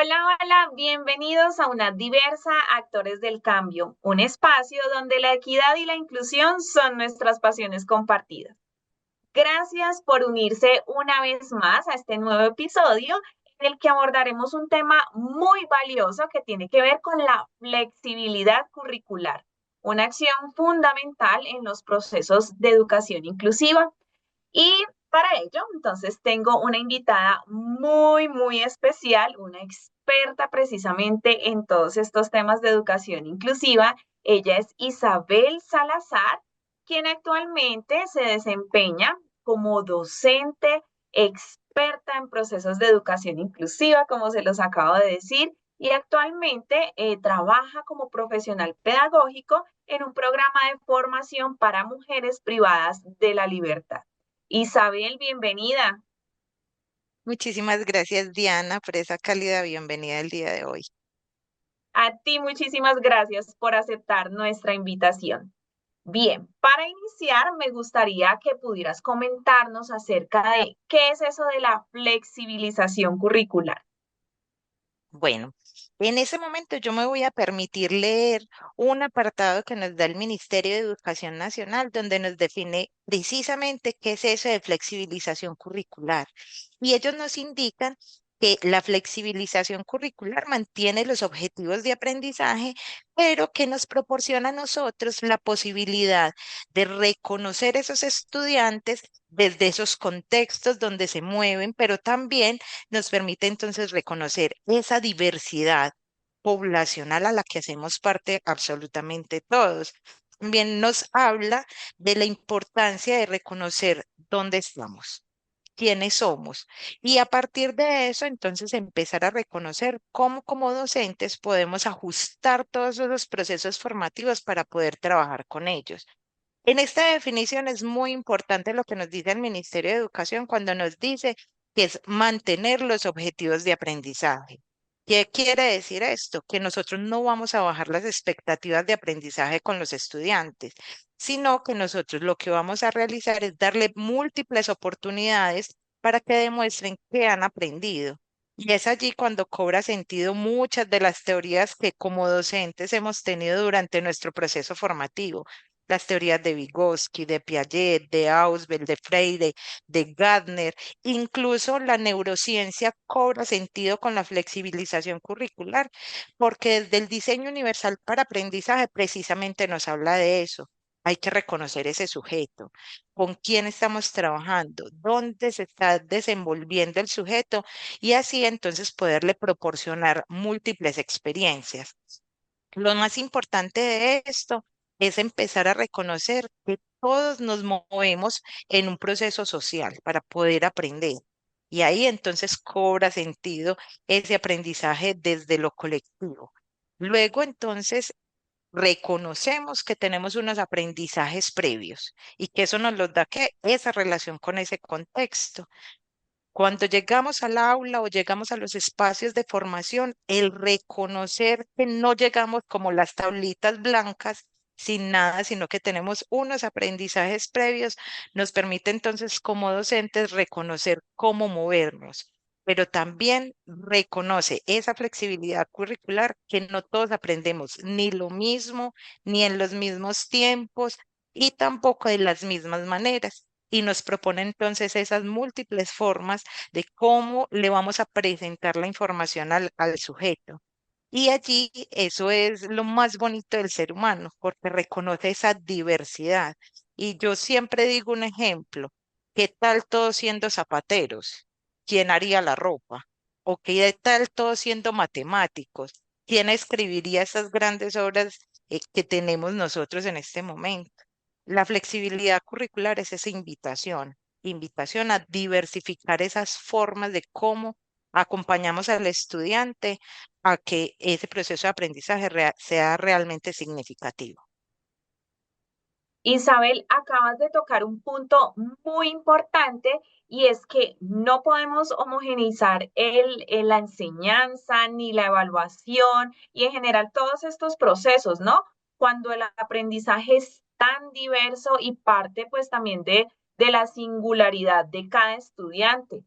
Hola, hola, bienvenidos a una diversa Actores del Cambio, un espacio donde la equidad y la inclusión son nuestras pasiones compartidas. Gracias por unirse una vez más a este nuevo episodio en el que abordaremos un tema muy valioso que tiene que ver con la flexibilidad curricular, una acción fundamental en los procesos de educación inclusiva. Y para ello, entonces, tengo una invitada muy especial, una experta precisamente en todos estos temas de educación inclusiva. Ella es Isabel Salazar, quien actualmente se desempeña como docente, experta en procesos de educación inclusiva, como se los acabo de decir, y actualmente trabaja como profesional pedagógico en un programa de formación para mujeres privadas de la libertad. Isabel, bienvenida. Muchísimas gracias, Diana, por esa cálida bienvenida el día de hoy. A ti muchísimas gracias por aceptar nuestra invitación. Bien, para iniciar, me gustaría que pudieras comentarnos acerca de qué es eso de la flexibilización curricular. Bueno, en ese momento yo me voy a permitir leer un apartado que nos da el Ministerio de Educación Nacional, donde nos define precisamente qué es eso de flexibilización curricular. Y ellos nos indican que la flexibilización curricular mantiene los objetivos de aprendizaje, pero que nos proporciona a nosotros la posibilidad de reconocer esos estudiantes desde esos contextos donde se mueven, pero también nos permite entonces reconocer esa diversidad poblacional a la que hacemos parte absolutamente todos. También nos habla de la importancia de reconocer dónde estamos, quiénes somos, y a partir de eso entonces empezar a reconocer cómo como docentes podemos ajustar todos esos procesos formativos para poder trabajar con ellos. En esta definición es muy importante lo que nos dice el Ministerio de Educación cuando nos dice que es mantener los objetivos de aprendizaje. ¿Qué quiere decir esto? Que nosotros no vamos a bajar las expectativas de aprendizaje con los estudiantes, sino que nosotros lo que vamos a realizar es darle múltiples oportunidades para que demuestren que han aprendido. Y es allí cuando cobra sentido muchas de las teorías que como docentes hemos tenido durante nuestro proceso formativo, las teorías de Vygotsky, de Piaget, de Ausubel, de Freire, de Gardner, incluso la neurociencia cobra sentido con la flexibilización curricular, porque desde el diseño universal para aprendizaje precisamente nos habla de eso. Hay que reconocer ese sujeto, con quién estamos trabajando, dónde se está desenvolviendo el sujeto y así entonces poderle proporcionar múltiples experiencias. Lo más importante de esto es empezar a reconocer que todos nos movemos en un proceso social para poder aprender. Y ahí entonces cobra sentido ese aprendizaje desde lo colectivo. Luego entonces reconocemos que tenemos unos aprendizajes previos y que eso nos los da que esa relación con ese contexto. Cuando llegamos al aula o llegamos a los espacios de formación, el reconocer que no llegamos como las tablitas blancas sin nada, sino que tenemos unos aprendizajes previos, nos permite entonces como docentes reconocer cómo movernos, pero también reconoce esa flexibilidad curricular que no todos aprendemos ni lo mismo, ni en los mismos tiempos y tampoco de las mismas maneras. Y nos propone entonces esas múltiples formas de cómo le vamos a presentar la información al sujeto. Y allí eso es lo más bonito del ser humano, porque reconoce esa diversidad. Y yo siempre digo un ejemplo, ¿qué tal todos siendo zapateros? ¿Quién haría la ropa? ¿O qué tal todos siendo matemáticos? ¿Quién escribiría esas grandes obras que tenemos nosotros en este momento? La flexibilidad curricular es esa invitación a diversificar esas formas de cómo acompañamos al estudiante a que ese proceso de aprendizaje sea realmente significativo. Isabel, acabas de tocar un punto muy importante y es que no podemos homogeneizar la enseñanza ni la evaluación y en general todos estos procesos, ¿no? Cuando el aprendizaje es tan diverso y parte pues también de la singularidad de cada estudiante.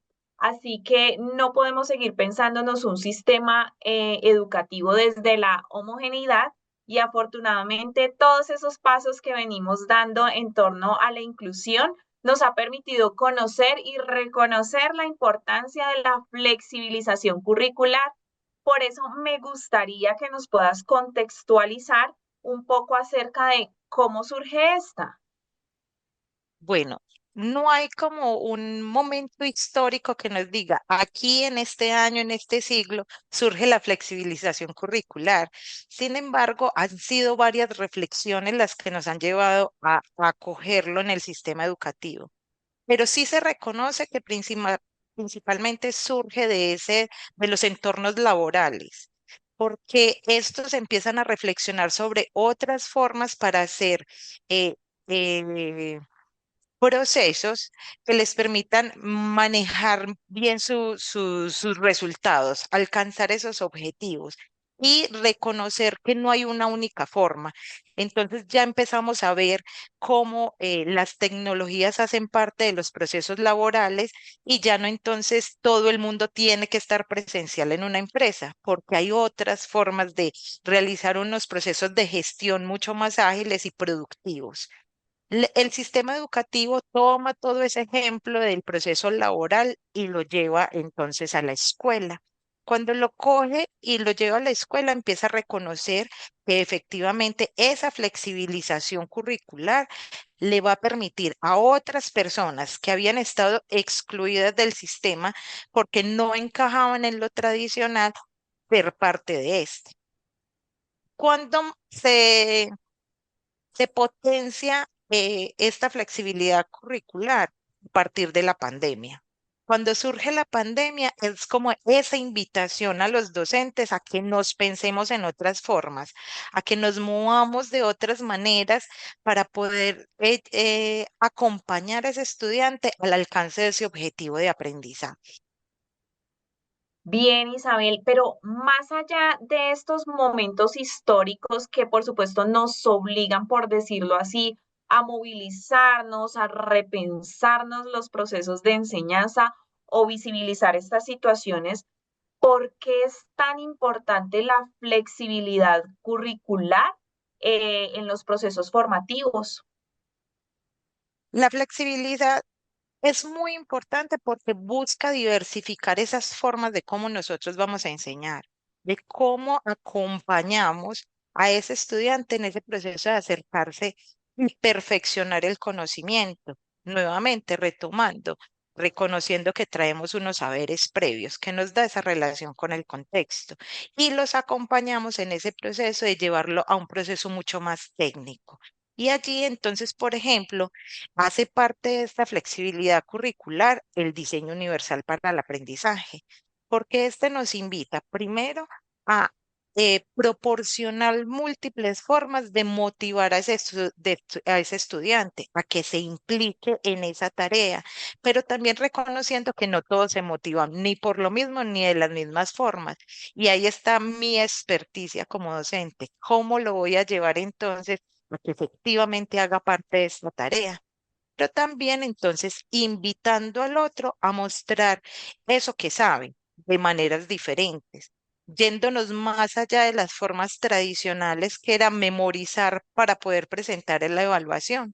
Así que no podemos seguir pensándonos un sistema educativo desde la homogeneidad y afortunadamente todos esos pasos que venimos dando en torno a la inclusión nos ha permitido conocer y reconocer la importancia de la flexibilización curricular. Por eso me gustaría que nos puedas contextualizar un poco acerca de cómo surge esta. Bueno, no hay como un momento histórico que nos diga, aquí en este año, en este siglo, surge la flexibilización curricular. Sin embargo, han sido varias reflexiones las que nos han llevado a acogerlo en el sistema educativo. Pero sí se reconoce que principalmente surge de los entornos laborales, porque estos empiezan a reflexionar sobre otras formas para hacer eh, eh, procesos que les permitan manejar bien sus resultados, alcanzar esos objetivos y reconocer que no hay una única forma. Entonces ya empezamos a ver cómo las tecnologías hacen parte de los procesos laborales y ya no entonces todo el mundo tiene que estar presencial en una empresa, porque hay otras formas de realizar unos procesos de gestión mucho más ágiles y productivos. El sistema educativo toma todo ese ejemplo del proceso laboral y lo lleva entonces a la escuela. Cuando lo coge y lo lleva a la escuela, empieza a reconocer que efectivamente esa flexibilización curricular le va a permitir a otras personas que habían estado excluidas del sistema porque no encajaban en lo tradicional ser parte de este. Cuando se potencia esta flexibilidad curricular a partir de la pandemia. Cuando surge la pandemia, es como esa invitación a los docentes a que nos pensemos en otras formas, a que nos movamos de otras maneras para poder acompañar a ese estudiante al alcance de ese objetivo de aprendizaje. Bien, Isabel, pero más allá de estos momentos históricos que por supuesto nos obligan, por decirlo así, a movilizarnos, a repensarnos los procesos de enseñanza o visibilizar estas situaciones, ¿por qué es tan importante la flexibilidad curricular en los procesos formativos? La flexibilidad es muy importante porque busca diversificar esas formas de cómo nosotros vamos a enseñar, de cómo acompañamos a ese estudiante en ese proceso de acercarse y perfeccionar el conocimiento. Nuevamente, retomando, reconociendo que traemos unos saberes previos que nos da esa relación con el contexto y los acompañamos en ese proceso de llevarlo a un proceso mucho más técnico. Y allí entonces, por ejemplo, hace parte de esta flexibilidad curricular el diseño universal para el aprendizaje, porque este nos invita primero a proporcionar múltiples formas de motivar a a ese estudiante a que se implique en esa tarea, pero también reconociendo que no todos se motivan ni por lo mismo ni de las mismas formas. Y ahí está mi experticia como docente. ¿Cómo lo voy a llevar entonces a que efectivamente haga parte de esta tarea? Pero también entonces invitando al otro a mostrar eso que sabe de maneras diferentes, yéndonos más allá de las formas tradicionales que era memorizar para poder presentar en la evaluación.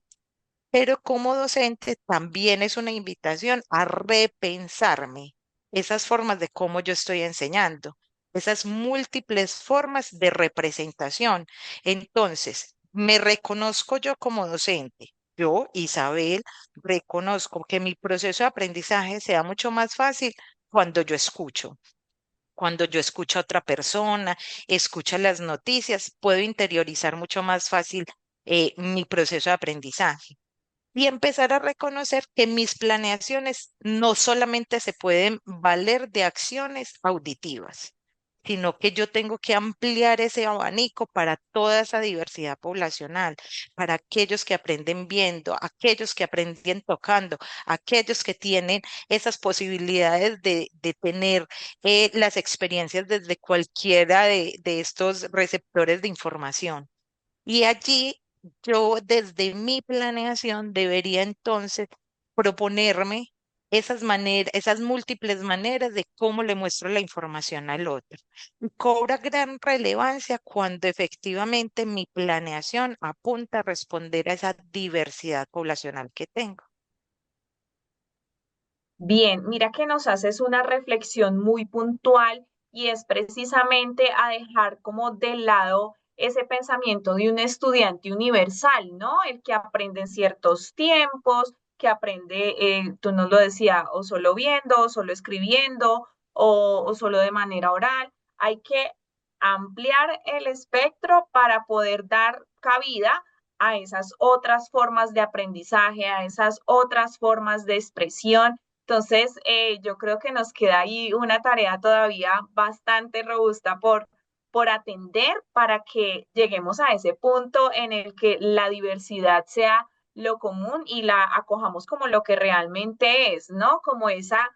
Pero como docente también es una invitación a repensarme esas formas de cómo yo estoy enseñando, esas múltiples formas de representación. Entonces, me reconozco yo como docente. Yo, Isabel, reconozco que mi proceso de aprendizaje sea mucho más fácil cuando yo escucho. Cuando yo escucho a otra persona, escucho las noticias, puedo interiorizar mucho más fácil mi proceso de aprendizaje y empezar a reconocer que mis planeaciones no solamente se pueden valer de acciones auditivas, sino que yo tengo que ampliar ese abanico para toda esa diversidad poblacional, para aquellos que aprenden viendo, aquellos que aprenden tocando, aquellos que tienen esas posibilidades de tener las experiencias desde cualquiera de estos receptores de información. Y allí yo desde mi planeación debería entonces proponerme esas múltiples maneras de cómo le muestro la información al otro. Y cobra gran relevancia cuando efectivamente mi planeación apunta a responder a esa diversidad poblacional que tengo. Bien, mira que nos haces una reflexión muy puntual y es precisamente a dejar como de lado ese pensamiento de un estudiante universal, ¿no? El que aprende en ciertos tiempos, que aprende, tú nos lo decías, o solo viendo, o solo escribiendo, o solo de manera oral. Hay que ampliar el espectro para poder dar cabida a esas otras formas de aprendizaje, a esas otras formas de expresión. Entonces, yo creo que nos queda ahí una tarea todavía bastante robusta por atender para que lleguemos a ese punto en el que la diversidad sea lo común y la acojamos como lo que realmente es, ¿no? Como esa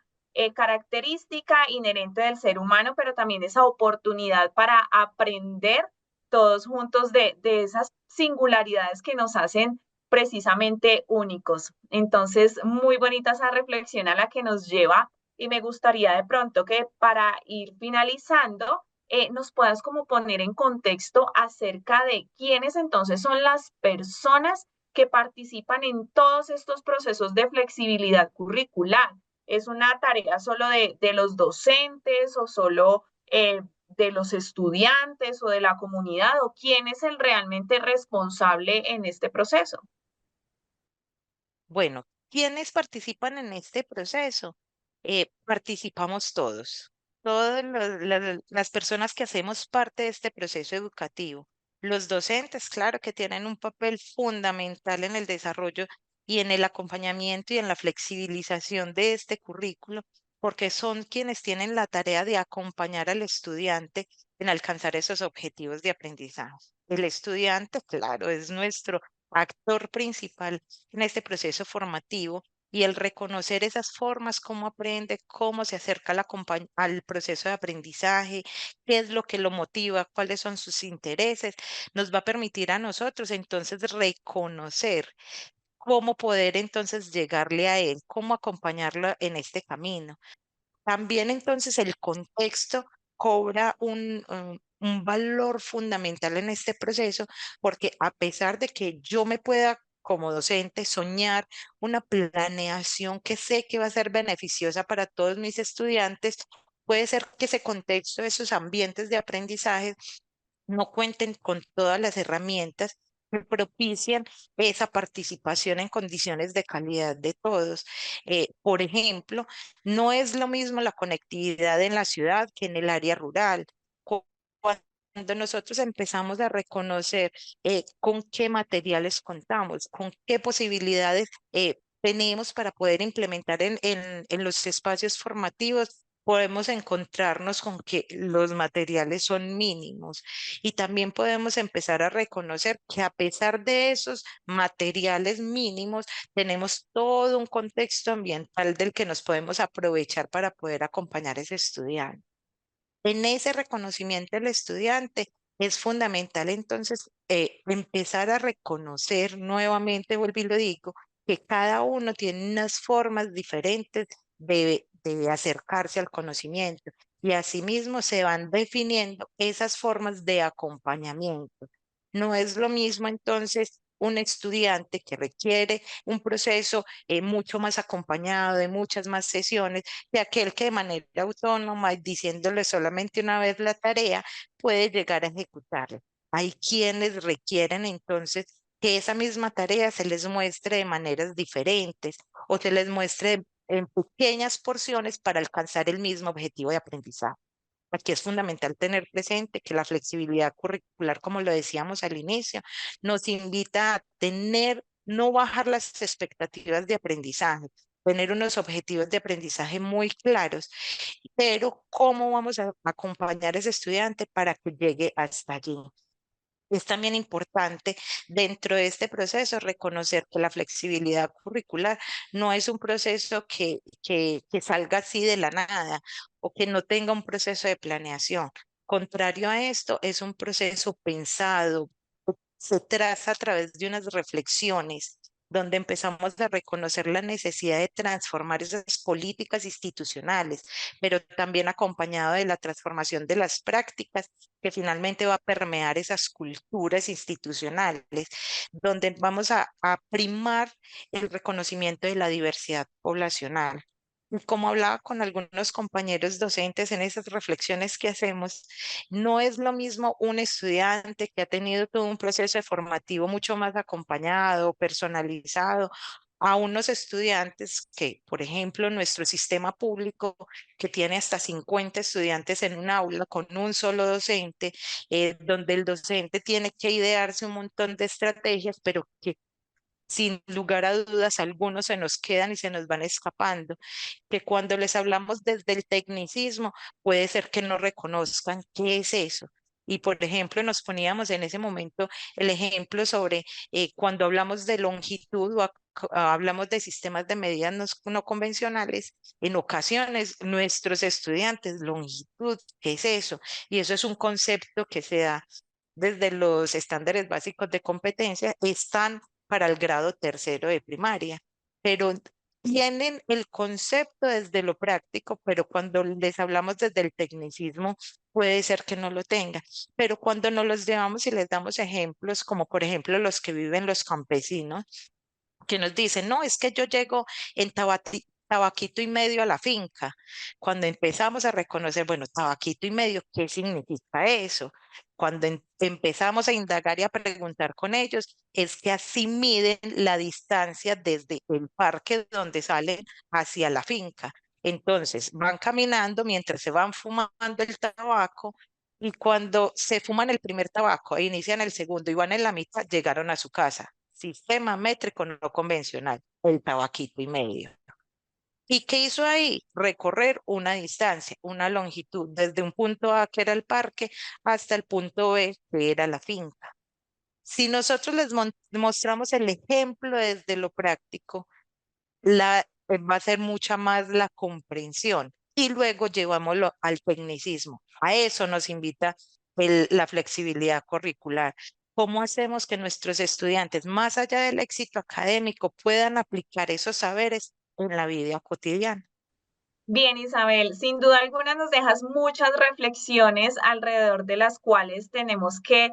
característica inherente del ser humano, pero también esa oportunidad para aprender todos juntos de esas singularidades que nos hacen precisamente únicos. Entonces, muy bonita esa reflexión a la que nos lleva y me gustaría de pronto que para ir finalizando, nos puedas como poner en contexto acerca de quiénes entonces son las personas que participan en todos estos procesos de flexibilidad curricular. ¿Es una tarea solo de los docentes o solo de los estudiantes o de la comunidad o quién es el realmente responsable en este proceso? Bueno, ¿quiénes participan en este proceso? Participamos todos, las personas que hacemos parte de este proceso educativo. Los docentes, claro que tienen un papel fundamental en el desarrollo y en el acompañamiento y en la flexibilización de este currículo, porque son quienes tienen la tarea de acompañar al estudiante en alcanzar esos objetivos de aprendizaje. El estudiante, claro, es nuestro actor principal en este proceso formativo y el reconocer esas formas, cómo aprende, cómo se acerca al proceso de aprendizaje, qué es lo que lo motiva, cuáles son sus intereses, nos va a permitir a nosotros entonces reconocer cómo poder entonces llegarle a él, cómo acompañarlo en este camino. También entonces el contexto cobra un valor fundamental en este proceso, porque a pesar de que yo me pueda como docente soñar una planeación que sé que va a ser beneficiosa para todos mis estudiantes, puede ser que ese contexto, esos ambientes de aprendizaje no cuenten con todas las herramientas que propician esa participación en condiciones de calidad de todos. Por ejemplo, no es lo mismo la conectividad en la ciudad que en el área rural. Cuando nosotros empezamos a reconocer con qué materiales contamos, con qué posibilidades tenemos para poder implementar en los espacios formativos, podemos encontrarnos con que los materiales son mínimos y también podemos empezar a reconocer que a pesar de esos materiales mínimos, tenemos todo un contexto ambiental del que nos podemos aprovechar para poder acompañar a ese estudiante. En ese reconocimiento del estudiante es fundamental entonces empezar a reconocer nuevamente, vuelvo y lo digo, que cada uno tiene unas formas diferentes de acercarse al conocimiento y asimismo se van definiendo esas formas de acompañamiento. No es lo mismo entonces un estudiante que requiere un proceso mucho más acompañado de muchas más sesiones de aquel que de manera autónoma, y diciéndole solamente una vez la tarea, puede llegar a ejecutarla. Hay quienes requieren entonces que esa misma tarea se les muestre de maneras diferentes o se les muestre en pequeñas porciones para alcanzar el mismo objetivo de aprendizaje. Aquí es fundamental tener presente que la flexibilidad curricular, como lo decíamos al inicio, nos invita a tener, no bajar las expectativas de aprendizaje, tener unos objetivos de aprendizaje muy claros, pero cómo vamos a acompañar a ese estudiante para que llegue hasta allí. Es también importante dentro de este proceso reconocer que la flexibilidad curricular no es un proceso que salga así de la nada o que no tenga un proceso de planeación. Contrario a esto, es un proceso pensado, se traza a través de unas reflexiones donde empezamos a reconocer la necesidad de transformar esas políticas institucionales, pero también acompañado de la transformación de las prácticas que finalmente va a permear esas culturas institucionales, donde vamos a primar el reconocimiento de la diversidad poblacional. Y como hablaba con algunos compañeros docentes en esas reflexiones que hacemos, no es lo mismo un estudiante que ha tenido todo un proceso formativo mucho más acompañado, personalizado, a unos estudiantes que, por ejemplo, nuestro sistema público, que tiene hasta 50 estudiantes en un aula con un solo docente, donde el docente tiene que idearse un montón de estrategias, pero que sin lugar a dudas algunos se nos quedan y se nos van escapando, que cuando les hablamos desde el tecnicismo, puede ser que no reconozcan qué es eso. Y por ejemplo, nos poníamos en ese momento el ejemplo sobre cuando hablamos de longitud hablamos de sistemas de medidas no convencionales, en ocasiones nuestros estudiantes, longitud, ¿qué es eso? Y eso es un concepto que se da desde los estándares básicos de competencia, están para el grado tercero de primaria, pero tienen el concepto desde lo práctico, pero cuando les hablamos desde el tecnicismo, puede ser que no lo tengan. Pero cuando nos los llevamos y les damos ejemplos, como por ejemplo los que viven los campesinos, que nos dicen, no, es que yo llego en tabaquito y medio a la finca. Cuando empezamos a reconocer, bueno, tabaquito y medio, ¿qué significa eso? Cuando empezamos a indagar y a preguntar con ellos, es que así miden la distancia desde el parque donde salen hacia la finca. Entonces, van caminando mientras se van fumando el tabaco y cuando se fuman el primer tabaco e inician el segundo y van en la mitad, llegaron a su casa. Sistema métrico no convencional, el tabaquito y medio. ¿Y qué hizo ahí? Recorrer una distancia, una longitud, desde un punto A, que era el parque, hasta el punto B, que era la finca. Si nosotros les mostramos el ejemplo desde lo práctico, va a ser mucha más la comprensión. Y luego llevámoslo al tecnicismo. A eso nos invita la flexibilidad curricular. ¿Cómo hacemos que nuestros estudiantes, más allá del éxito académico, puedan aplicar esos saberes en la vida cotidiana? Bien, Isabel, sin duda alguna nos dejas muchas reflexiones alrededor de las cuales tenemos que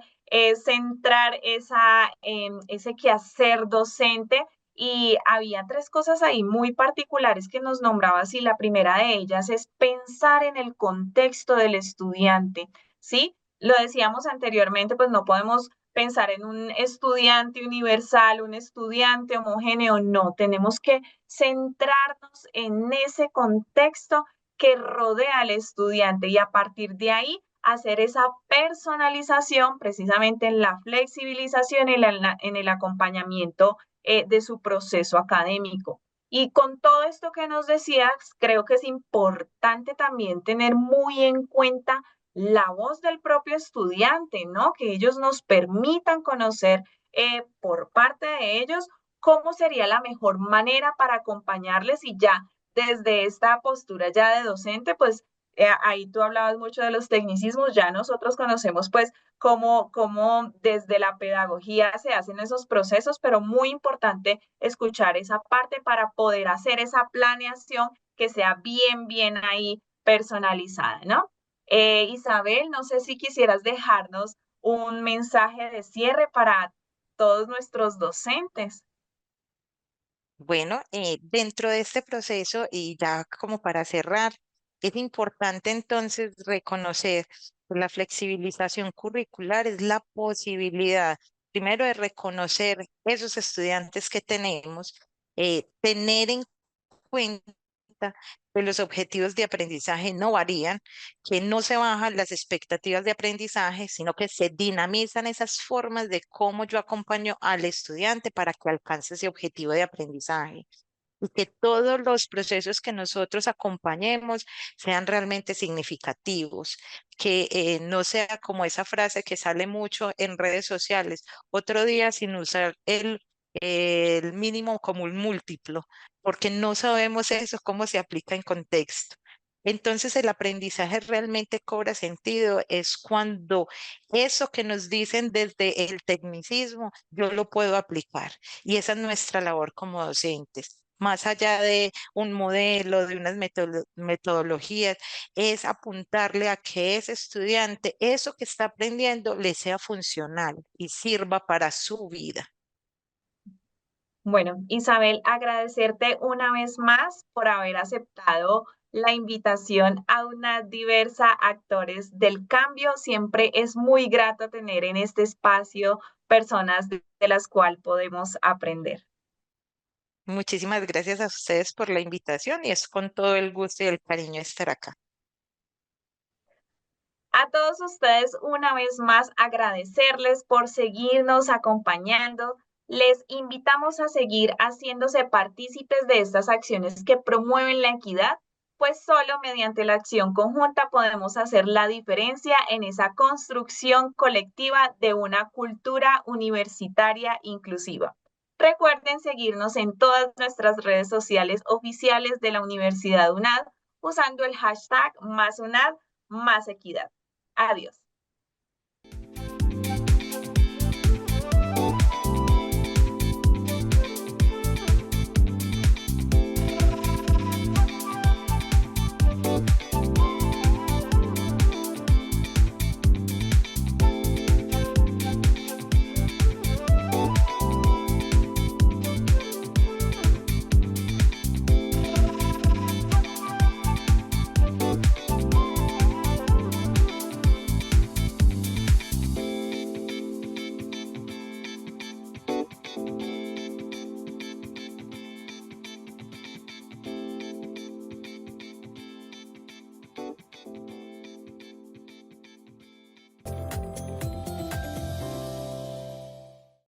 centrar ese quehacer docente. Y había tres cosas ahí muy particulares que nos nombrabas y la primera de ellas es pensar en el contexto del estudiante, ¿sí? Lo decíamos anteriormente, pues no podemos pensar en un estudiante universal, un estudiante homogéneo, no, tenemos que centrarnos en ese contexto que rodea al estudiante y a partir de ahí hacer esa personalización precisamente en la flexibilización y en el acompañamiento de su proceso académico. Y con todo esto que nos decías, creo que es importante también tener muy en cuenta la voz del propio estudiante, ¿no? Que ellos nos permitan conocer por parte de ellos cómo sería la mejor manera para acompañarles y ya desde esta postura ya de docente, pues ahí tú hablabas mucho de los tecnicismos, ya nosotros conocemos pues cómo desde la pedagogía se hacen esos procesos, pero muy importante escuchar esa parte para poder hacer esa planeación que sea bien ahí personalizada, ¿no? Isabel, no sé si quisieras dejarnos un mensaje de cierre para todos nuestros docentes. Bueno, dentro de este proceso y ya como para cerrar, es importante entonces reconocer que la flexibilización curricular es la posibilidad, primero, de reconocer esos estudiantes que tenemos, tener en cuenta que los objetivos de aprendizaje no varían, que no se bajan las expectativas de aprendizaje, sino que se dinamizan esas formas de cómo yo acompaño al estudiante para que alcance ese objetivo de aprendizaje. Y que todos los procesos que nosotros acompañemos sean realmente significativos, que no sea como esa frase que sale mucho en redes sociales, otro día sin usar el mínimo común múltiplo, porque no sabemos eso, cómo se aplica en contexto. Entonces el aprendizaje realmente cobra sentido es cuando eso que nos dicen desde el tecnicismo, yo lo puedo aplicar. Y esa es nuestra labor como docentes. Más allá de un modelo, de unas metodologías, es apuntarle a que ese estudiante, eso que está aprendiendo, le sea funcional y sirva para su vida. Bueno, Isabel, agradecerte una vez más por haber aceptado la invitación a una diversa actores del cambio. Siempre es muy grato tener en este espacio personas de las cuales podemos aprender. Muchísimas gracias a ustedes por la invitación y es con todo el gusto y el cariño estar acá. A todos ustedes una vez más agradecerles por seguirnos acompañando. Les invitamos a seguir haciéndose partícipes de estas acciones que promueven la equidad, pues solo mediante la acción conjunta podemos hacer la diferencia en esa construcción colectiva de una cultura universitaria inclusiva. Recuerden seguirnos en todas nuestras redes sociales oficiales de la Universidad UNAD usando el hashtag #MásUNAD, más equidad. Adiós.